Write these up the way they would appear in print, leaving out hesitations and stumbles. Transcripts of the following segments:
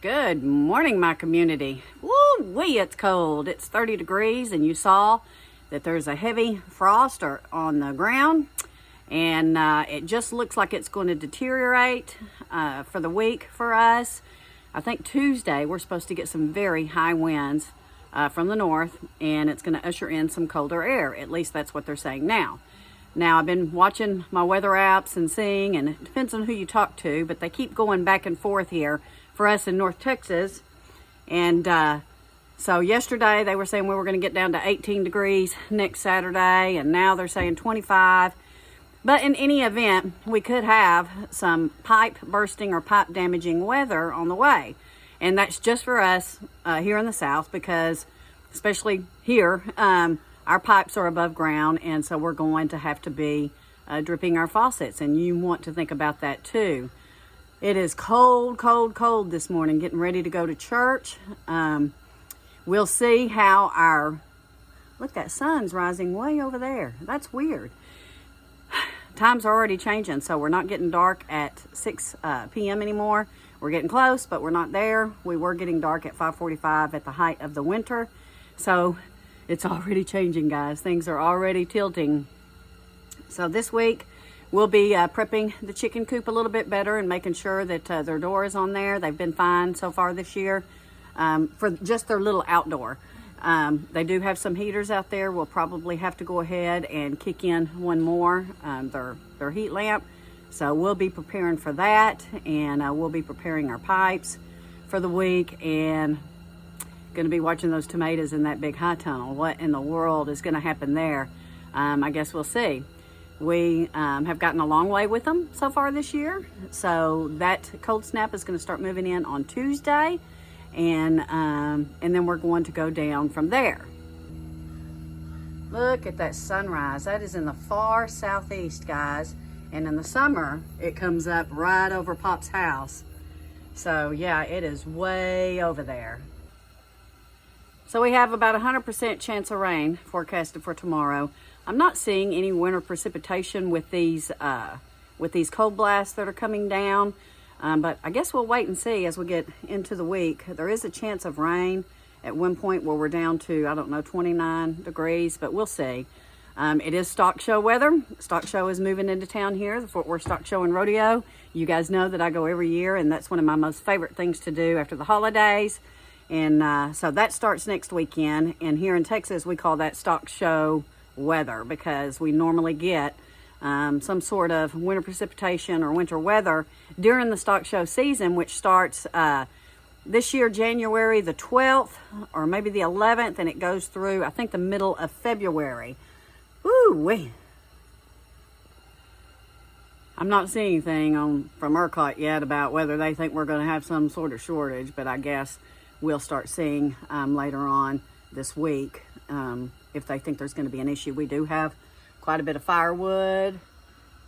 Good morning, my community. Woo-wee, it's cold. It's 30 degrees, and you saw that there's a heavy frost on the ground, and it just looks like it's going to deteriorate for the week for us. I think Tuesday we're supposed to get some very high winds from the north, and it's going to usher in some colder air. At least that's what they're saying now. Now, I've been watching my weather apps and seeing, and it depends on who you talk to, but they keep going back and forth here for us in North Texas. And so yesterday they were saying we were going to get down to 18 degrees next Saturday, and now they're saying 25. But in any event, we could have some pipe bursting or pipe damaging weather on the way. And that's just for us here in the South, because especially here, our pipes are above ground, and so we're going to have to be dripping our faucets, and you want to think about that too. It is cold, cold, cold this morning, getting ready to go to church. We'll see how look, that sun's rising way over there. That's weird. Times are already changing, so we're not getting dark at 6 p.m. anymore. We're getting close, but we're not there. We were getting dark at 5:45 at the height of the winter. So it's already changing, guys. Things are already tilting. So this week, we'll be prepping the chicken coop a little bit better and making sure that their door is on there. They've been fine so far this year for just their little outdoor. They do have some heaters out there. We'll probably have to go ahead and kick in one more, their heat lamp. So we'll be preparing for that, and we'll be preparing our pipes for the week, and going to be watching those tomatoes in that big high tunnel. What in the world is going to happen there? I guess we'll see. We have gotten a long way with them so far this year. So that cold snap is going to start moving in on Tuesday, and then we're going to go down from there. Look at that sunrise. That is in the far southeast, guys. And in the summer, it comes up right over Pop's house. So yeah, it is way over there. So we have about 100% chance of rain forecasted for tomorrow. I'm not seeing any winter precipitation with these cold blasts that are coming down, but I guess we'll wait and see as we get into the week. There is a chance of rain at one point where we're down to, I don't know, 29 degrees, but we'll see. It is stock show weather. Stock show is moving into town here, the Fort Worth Stock Show and Rodeo. You guys know that I go every year, and that's one of my most favorite things to do after the holidays. And so that starts next weekend. And here in Texas, we call that stock show weather, because we normally get some sort of winter precipitation or winter weather during the stock show season, which starts this year January the 12th or maybe the 11th, and it goes through, I think, the middle of February. Woo-wee. I'm not seeing anything from ERCOT yet about whether they think we're going to have some sort of shortage, but I guess we'll start seeing later on this week if they think there's going to be an issue. We do have quite a bit of firewood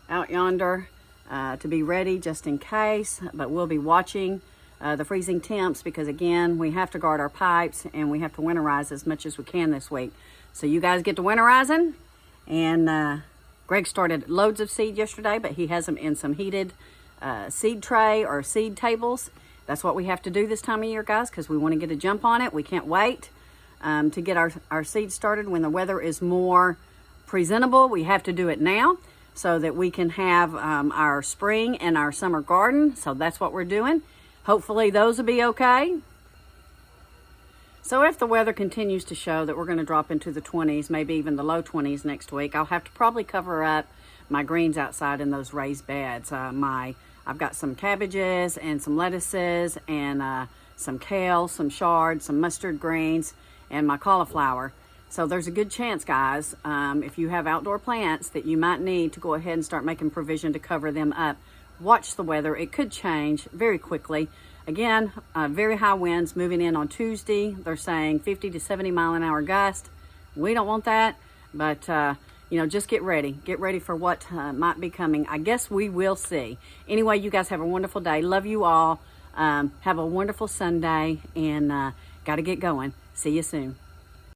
out yonder to be ready just in case, but we'll be watching the freezing temps, because again, we have to guard our pipes and we have to winterize as much as we can this week. So you guys get to winterizing, and Greg started loads of seed yesterday, but he has them in some heated seed tray or seed tables. That's what we have to do this time of year, guys, because we want to get a jump on it. We can't wait to get our seeds started when the weather is more presentable. We have to do it now so that we can have our spring and our summer garden. So that's what we're doing. Hopefully those will be okay. So if the weather continues to show that we're going to drop into the 20s, maybe even the low 20s next week, I'll have to probably cover up my greens outside in those raised beds. I've got some cabbages and some lettuces and some kale, some chard, some mustard greens, and my cauliflower. So there's a good chance, guys, if you have outdoor plants, that you might need to go ahead and start making provision to cover them up. Watch the weather. It could change very quickly. Again, very high winds moving in on Tuesday. They're saying 50 to 70 mile an hour gust. We don't want that, but just get ready. Get ready for what might be coming. I guess we will see. Anyway, you guys have a wonderful day. Love you all. Have a wonderful Sunday, and got to get going. See you soon.